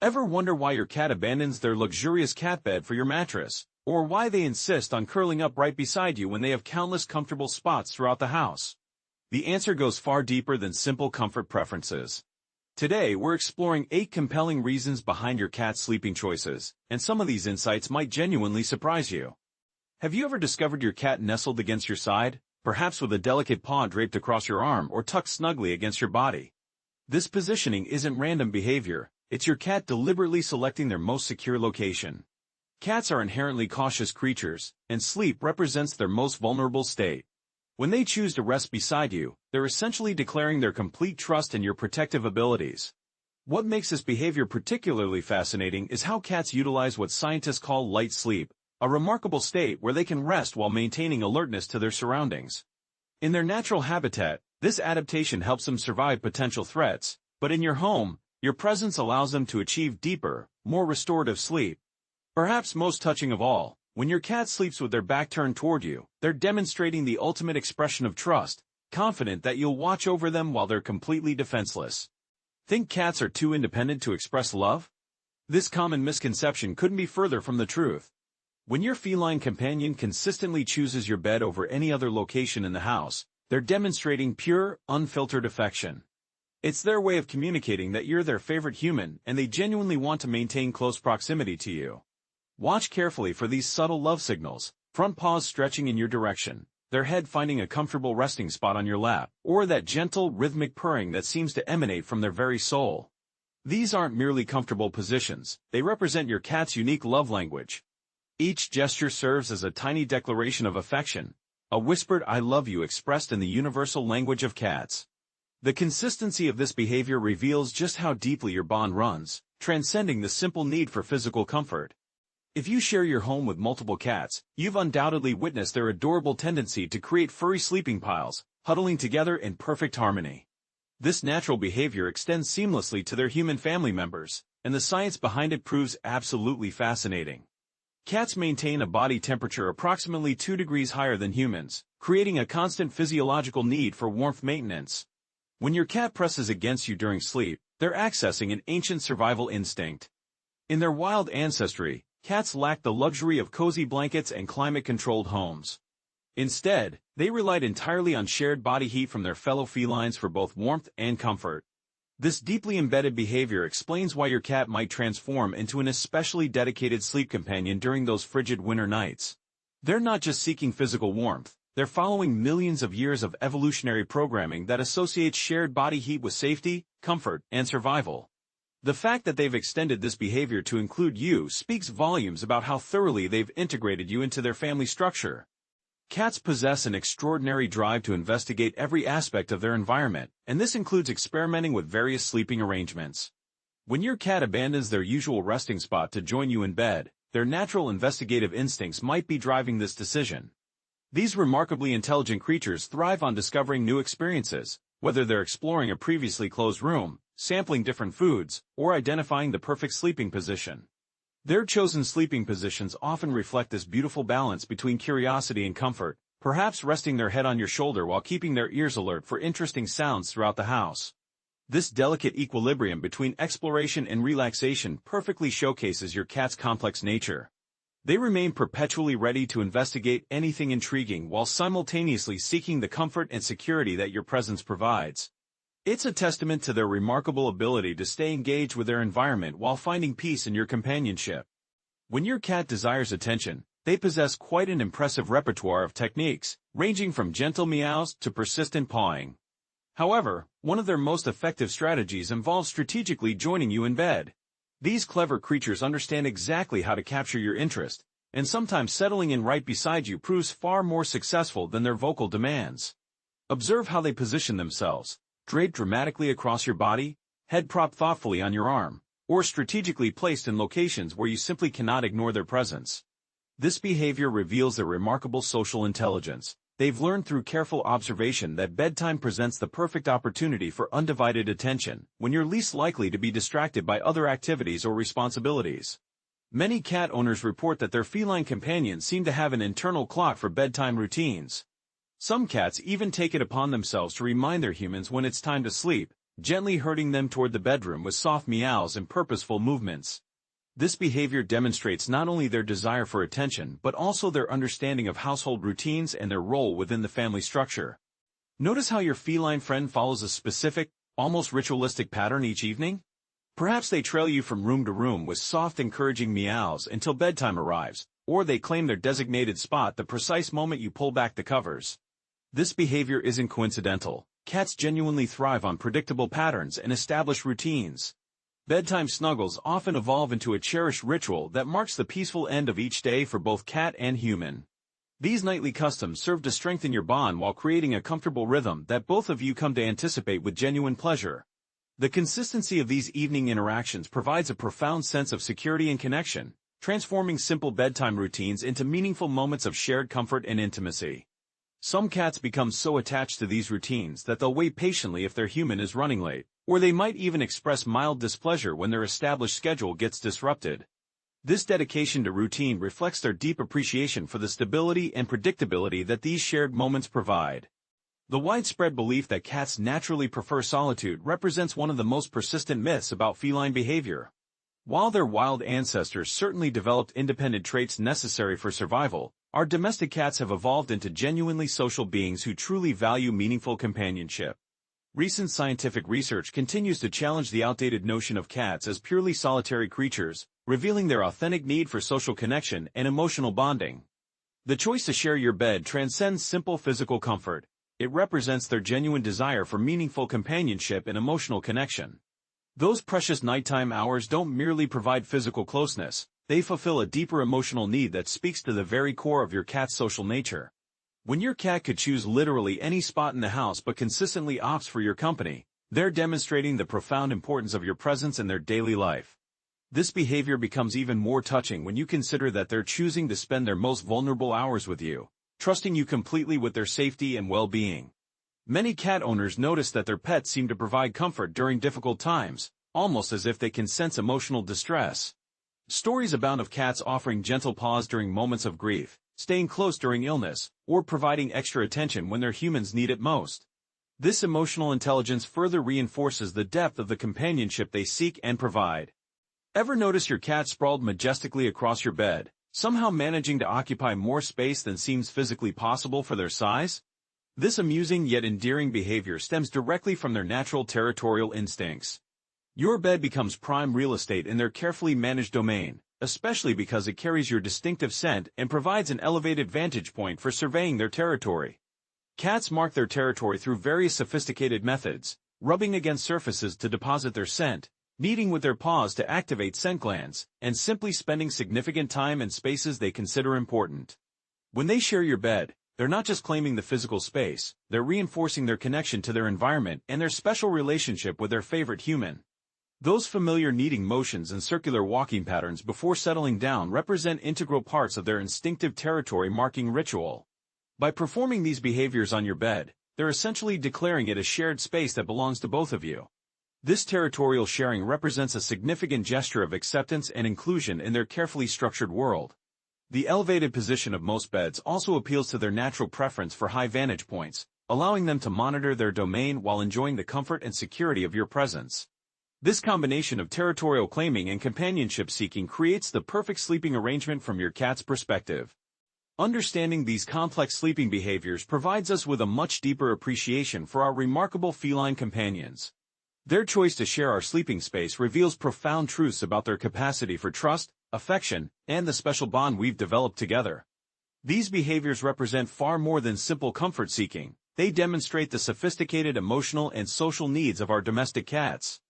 Ever wonder why your cat abandons their luxurious cat bed for your mattress, or why they insist on curling up right beside you when they have countless comfortable spots throughout the house? The answer goes far deeper than simple comfort preferences. Today, we're exploring 8 compelling reasons behind your cat's sleeping choices, and some of these insights might genuinely surprise you. Have you ever discovered your cat nestled against your side, perhaps with a delicate paw draped across your arm or tucked snugly against your body? This positioning isn't random behavior, it's your cat deliberately selecting their most secure location. Cats are inherently cautious creatures, and sleep represents their most vulnerable state. When they choose to rest beside you, they're essentially declaring their complete trust in your protective abilities. What makes this behavior particularly fascinating is how cats utilize what scientists call light sleep, a remarkable state where they can rest while maintaining alertness to their surroundings. In their natural habitat, this adaptation helps them survive potential threats, but in your home, your presence allows them to achieve deeper, more restorative sleep. Perhaps most touching of all, when your cat sleeps with their back turned toward you, they're demonstrating the ultimate expression of trust, confident that you'll watch over them while they're completely defenseless. Think cats are too independent to express love? This common misconception couldn't be further from the truth. When your feline companion consistently chooses your bed over any other location in the house, they're demonstrating pure, unfiltered affection. It's their way of communicating that you're their favorite human and they genuinely want to maintain close proximity to you. Watch carefully for these subtle love signals, front paws stretching in your direction, their head finding a comfortable resting spot on your lap, or that gentle, rhythmic purring that seems to emanate from their very soul. These aren't merely comfortable positions, they represent your cat's unique love language. Each gesture serves as a tiny declaration of affection, a whispered "I love you" expressed in the universal language of cats. The consistency of this behavior reveals just how deeply your bond runs, transcending the simple need for physical comfort. If you share your home with multiple cats, you've undoubtedly witnessed their adorable tendency to create furry sleeping piles, huddling together in perfect harmony. This natural behavior extends seamlessly to their human family members, and the science behind it proves absolutely fascinating. Cats maintain a body temperature approximately 2 degrees higher than humans, creating a constant physiological need for warmth maintenance. When your cat presses against you during sleep, they're accessing an ancient survival instinct. In their wild ancestry, cats lacked the luxury of cozy blankets and climate-controlled homes. Instead, they relied entirely on shared body heat from their fellow felines for both warmth and comfort. This deeply embedded behavior explains why your cat might transform into an especially dedicated sleep companion during those frigid winter nights. They're not just seeking physical warmth, they're following millions of years of evolutionary programming that associates shared body heat with safety, comfort, and survival. The fact that they've extended this behavior to include you speaks volumes about how thoroughly they've integrated you into their family structure. Cats possess an extraordinary drive to investigate every aspect of their environment, and this includes experimenting with various sleeping arrangements. When your cat abandons their usual resting spot to join you in bed, their natural investigative instincts might be driving this decision. These remarkably intelligent creatures thrive on discovering new experiences, whether they're exploring a previously closed room, sampling different foods, or identifying the perfect sleeping position. Their chosen sleeping positions often reflect this beautiful balance between curiosity and comfort, perhaps resting their head on your shoulder while keeping their ears alert for interesting sounds throughout the house. This delicate equilibrium between exploration and relaxation perfectly showcases your cat's complex nature. They remain perpetually ready to investigate anything intriguing while simultaneously seeking the comfort and security that your presence provides. It's a testament to their remarkable ability to stay engaged with their environment while finding peace in your companionship. When your cat desires attention, they possess quite an impressive repertoire of techniques, ranging from gentle meows to persistent pawing. However, one of their most effective strategies involves strategically joining you in bed. These clever creatures understand exactly how to capture your interest, and sometimes settling in right beside you proves far more successful than their vocal demands. Observe how they position themselves. Draped dramatically across your body, head propped thoughtfully on your arm, or strategically placed in locations where you simply cannot ignore their presence. This behavior reveals their remarkable social intelligence. They've learned through careful observation that bedtime presents the perfect opportunity for undivided attention, when you're least likely to be distracted by other activities or responsibilities. Many cat owners report that their feline companions seem to have an internal clock for bedtime routines. Some cats even take it upon themselves to remind their humans when it's time to sleep, gently herding them toward the bedroom with soft meows and purposeful movements. This behavior demonstrates not only their desire for attention but also their understanding of household routines and their role within the family structure. Notice how your feline friend follows a specific, almost ritualistic pattern each evening? Perhaps they trail you from room to room with soft, encouraging meows until bedtime arrives, or they claim their designated spot the precise moment you pull back the covers. This behavior isn't coincidental. Cats genuinely thrive on predictable patterns and established routines. Bedtime snuggles often evolve into a cherished ritual that marks the peaceful end of each day for both cat and human. These nightly customs serve to strengthen your bond while creating a comfortable rhythm that both of you come to anticipate with genuine pleasure. The consistency of these evening interactions provides a profound sense of security and connection, transforming simple bedtime routines into meaningful moments of shared comfort and intimacy. Some cats become so attached to these routines that they'll wait patiently if their human is running late, or they might even express mild displeasure when their established schedule gets disrupted. This dedication to routine reflects their deep appreciation for the stability and predictability that these shared moments provide. The widespread belief that cats naturally prefer solitude represents one of the most persistent myths about feline behavior. While their wild ancestors certainly developed independent traits necessary for survival, our domestic cats have evolved into genuinely social beings who truly value meaningful companionship. Recent scientific research continues to challenge the outdated notion of cats as purely solitary creatures, revealing their authentic need for social connection and emotional bonding. The choice to share your bed transcends simple physical comfort. It represents their genuine desire for meaningful companionship and emotional connection. Those precious nighttime hours don't merely provide physical closeness, they fulfill a deeper emotional need that speaks to the very core of your cat's social nature. When your cat could choose literally any spot in the house but consistently opts for your company, they're demonstrating the profound importance of your presence in their daily life. This behavior becomes even more touching when you consider that they're choosing to spend their most vulnerable hours with you, trusting you completely with their safety and well-being. Many cat owners notice that their pets seem to provide comfort during difficult times, almost as if they can sense emotional distress. Stories abound of cats offering gentle paws during moments of grief, staying close during illness, or providing extra attention when their humans need it most. This emotional intelligence further reinforces the depth of the companionship they seek and provide. Ever notice your cat sprawled majestically across your bed, somehow managing to occupy more space than seems physically possible for their size? This amusing yet endearing behavior stems directly from their natural territorial instincts. Your bed becomes prime real estate in their carefully managed domain, especially because it carries your distinctive scent and provides an elevated vantage point for surveying their territory. Cats mark their territory through various sophisticated methods, rubbing against surfaces to deposit their scent, kneading with their paws to activate scent glands, and simply spending significant time in spaces they consider important. When they share your bed, they're not just claiming the physical space, they're reinforcing their connection to their environment and their special relationship with their favorite human. Those familiar kneading motions and circular walking patterns before settling down represent integral parts of their instinctive territory-marking ritual. By performing these behaviors on your bed, they're essentially declaring it a shared space that belongs to both of you. This territorial sharing represents a significant gesture of acceptance and inclusion in their carefully structured world. The elevated position of most beds also appeals to their natural preference for high vantage points, allowing them to monitor their domain while enjoying the comfort and security of your presence. This combination of territorial claiming and companionship seeking creates the perfect sleeping arrangement from your cat's perspective. Understanding these complex sleeping behaviors provides us with a much deeper appreciation for our remarkable feline companions. Their choice to share our sleeping space reveals profound truths about their capacity for trust, affection, and the special bond we've developed together. These behaviors represent far more than simple comfort seeking. They demonstrate the sophisticated emotional and social needs of our domestic cats.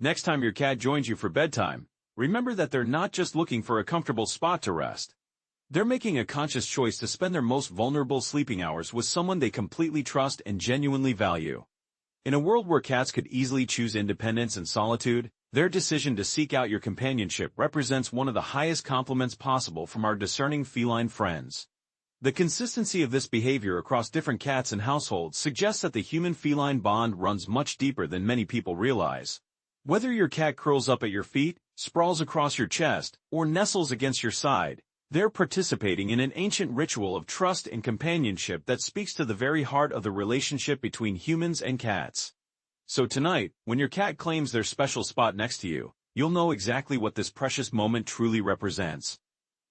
Next time your cat joins you for bedtime, remember that they're not just looking for a comfortable spot to rest. They're making a conscious choice to spend their most vulnerable sleeping hours with someone they completely trust and genuinely value. In a world where cats could easily choose independence and solitude, their decision to seek out your companionship represents one of the highest compliments possible from our discerning feline friends. The consistency of this behavior across different cats and households suggests that the human-feline bond runs much deeper than many people realize. Whether your cat curls up at your feet, sprawls across your chest, or nestles against your side, they're participating in an ancient ritual of trust and companionship that speaks to the very heart of the relationship between humans and cats. So tonight, when your cat claims their special spot next to you, you'll know exactly what this precious moment truly represents.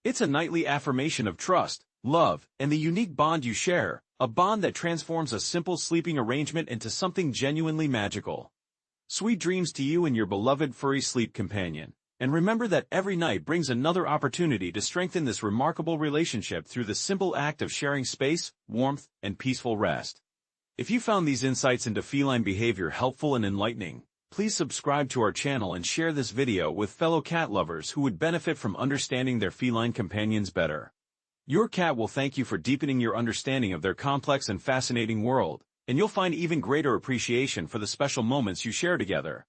It's a nightly affirmation of trust, love, and the unique bond you share, a bond that transforms a simple sleeping arrangement into something genuinely magical. Sweet dreams to you and your beloved furry sleep companion. And remember that every night brings another opportunity to strengthen this remarkable relationship through the simple act of sharing space, warmth, and peaceful rest. If you found these insights into feline behavior helpful and enlightening, please subscribe to our channel and share this video with fellow cat lovers who would benefit from understanding their feline companions better. Your cat will thank you for deepening your understanding of their complex and fascinating world, and you'll find even greater appreciation for the special moments you share together.